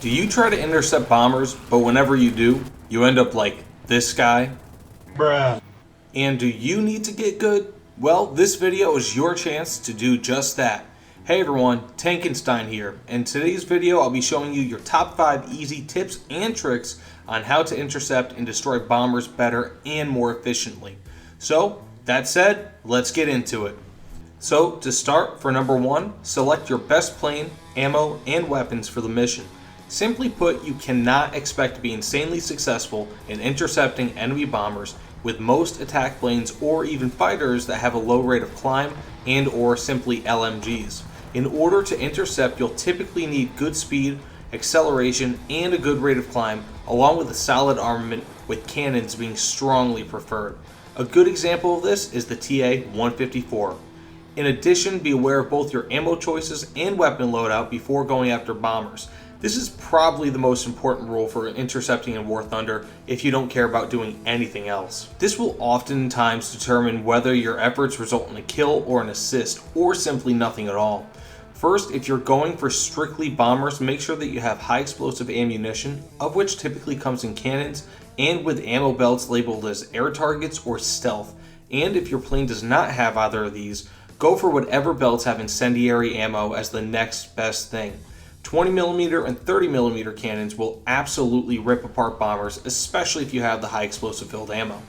Do you try to intercept bombers, but whenever you do, you end up like this guy? Bruh. And do you need to get good? Well, this video is your chance to do just that. Hey everyone, Tankenstein here. In today's video, I'll be showing you your top 5 easy tips and tricks on how to intercept and destroy bombers better and more efficiently. So, that said, let's get into it. So, to start, for number 1, select your best plane, ammo, and weapons for the mission. Simply put, you cannot expect to be insanely successful in intercepting enemy bombers with most attack planes or even fighters that have a low rate of climb and or simply LMGs. In order to intercept, you'll typically need good speed, acceleration, and a good rate of climb, along with a solid armament, with cannons being strongly preferred. A good example of this is the TA-154. In addition, be aware of both your ammo choices and weapon loadout before going after bombers. This is probably the most important rule for intercepting in War Thunder if you don't care about doing anything else. This will oftentimes determine whether your efforts result in a kill or an assist, or simply nothing at all. First, if you're going for strictly bombers, make sure that you have high explosive ammunition, of which typically comes in cannons, and with ammo belts labeled as air targets or stealth. And if your plane does not have either of these, go for whatever belts have incendiary ammo as the next best thing. 20mm and 30mm cannons will absolutely rip apart bombers, especially if you have the high explosive filled ammo.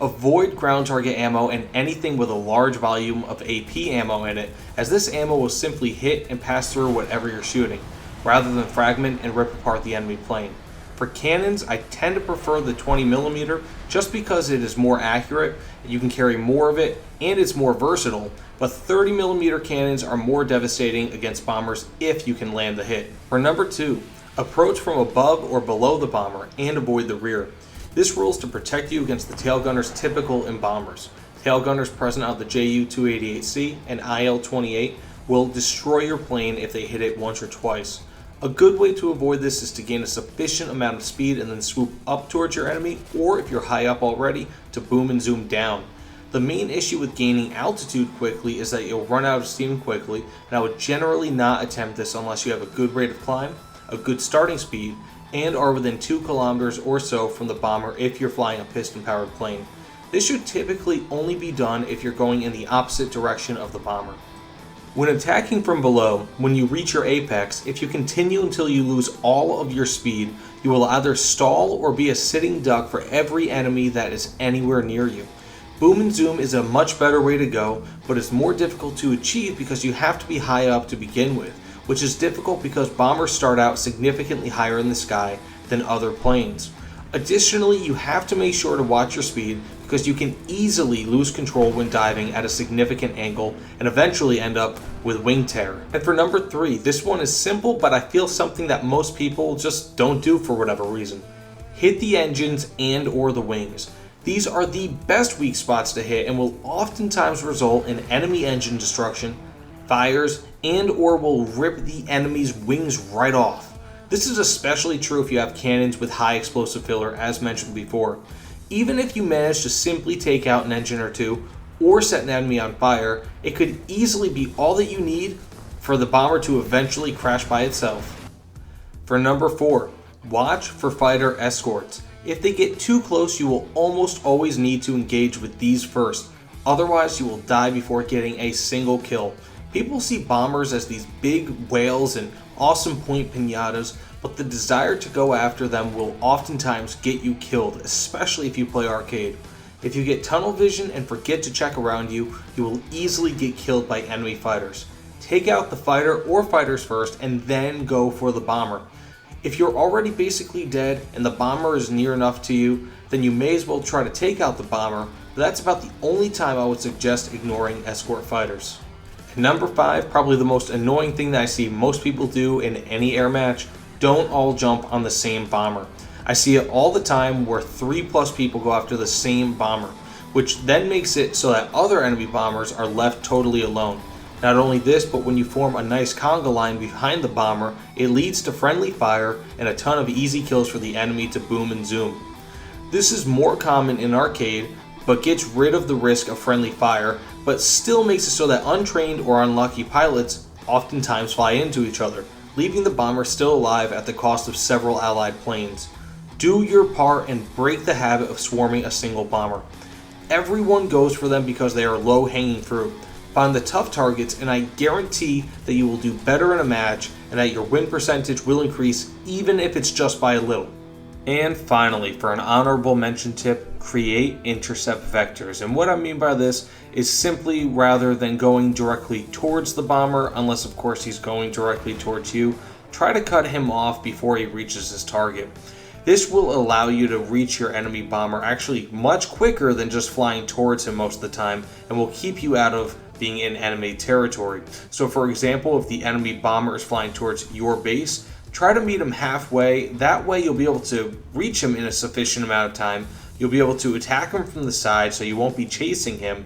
Avoid ground target ammo and anything with a large volume of AP ammo in it, as this ammo will simply hit and pass through whatever you're shooting, rather than fragment and rip apart the enemy plane. For cannons, I tend to prefer the 20mm just because it is more accurate, you can carry more of it, and it's more versatile, but 30mm cannons are more devastating against bombers if you can land the hit. For number 2, approach from above or below the bomber and avoid the rear. This rule is to protect you against the tail gunners typical in bombers. Tail gunners present on the JU-288C and IL-28 will destroy your plane if they hit it once or twice. A good way to avoid this is to gain a sufficient amount of speed and then swoop up towards your enemy, or if you're high up already, to boom and zoom down. The main issue with gaining altitude quickly is that you'll run out of steam quickly, and I would generally not attempt this unless you have a good rate of climb, a good starting speed, and are within 2 kilometers or so from the bomber if you're flying a piston-powered plane. This should typically only be done if you're going in the opposite direction of the bomber. When attacking from below, when you reach your apex, if you continue until you lose all of your speed, you will either stall or be a sitting duck for every enemy that is anywhere near you. Boom and zoom is a much better way to go, but it's more difficult to achieve because you have to be high up to begin with, which is difficult because bombers start out significantly higher in the sky than other planes. Additionally, you have to make sure to watch your speed because you can easily lose control when diving at a significant angle and eventually end up with wing tear. And for number 3, this one is simple, but I feel something that most people just don't do for whatever reason. Hit the engines and or the wings. These are the best weak spots to hit and will oftentimes result in enemy engine destruction, fires, and or will rip the enemy's wings right off. This is especially true if you have cannons with high explosive filler, as mentioned before. Even if you manage to simply take out an engine or two, or set an enemy on fire, it could easily be all that you need for the bomber to eventually crash by itself. For number 4, watch for fighter escorts. If they get too close, you will almost always need to engage with these first, otherwise you will die before getting a single kill. People see bombers as these big whales and awesome point pinatas, but the desire to go after them will oftentimes get you killed, especially if you play arcade. If you get tunnel vision and forget to check around you, you will easily get killed by enemy fighters. Take out the fighter or fighters first and then go for the bomber. If you're already basically dead and the bomber is near enough to you, then you may as well try to take out the bomber, but that's about the only time I would suggest ignoring escort fighters. And number 5, probably the most annoying thing that I see most people do in any air match, don't all jump on the same bomber. I see it all the time where 3+ people go after the same bomber, which then makes it so that other enemy bombers are left totally alone. Not only this, but when you form a nice conga line behind the bomber, it leads to friendly fire and a ton of easy kills for the enemy to boom and zoom. This is more common in arcade, but gets rid of the risk of friendly fire, but still makes it so that untrained or unlucky pilots oftentimes fly into each other, leaving the bomber still alive at the cost of several allied planes. Do your part and break the habit of swarming a single bomber. Everyone goes for them because they are low hanging fruit. Find the tough targets and I guarantee that you will do better in a match and that your win percentage will increase even if it's just by a little. And finally, for an honorable mention tip, create intercept vectors. And what I mean by this is simply, rather than going directly towards the bomber, unless of course he's going directly towards you, try to cut him off before he reaches his target. This will allow you to reach your enemy bomber actually much quicker than just flying towards him most of the time, and will keep you out of being in enemy territory. So for example, if the enemy bomber is flying towards your base, try to meet him halfway. That way you'll be able to reach him in a sufficient amount of time. You'll be able to attack him from the side so you won't be chasing him,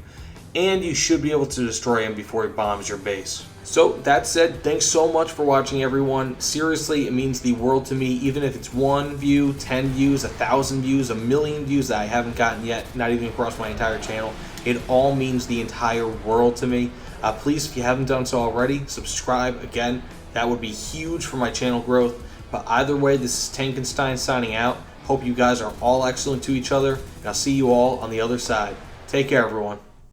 and you should be able to destroy him before he bombs your base. So that said, thanks so much for watching, everyone. Seriously, it means the world to me, even if it's 1 view, 10 views, 1,000 views, 1,000,000 views that I haven't gotten yet, not even across my entire channel. It all means the entire world to me. Please, if you haven't done so already, subscribe. Again, that would be huge for my channel growth. But either way, this is Tankenstein signing out. Hope you guys are all excellent to each other, and I'll see you all on the other side. Take care, everyone.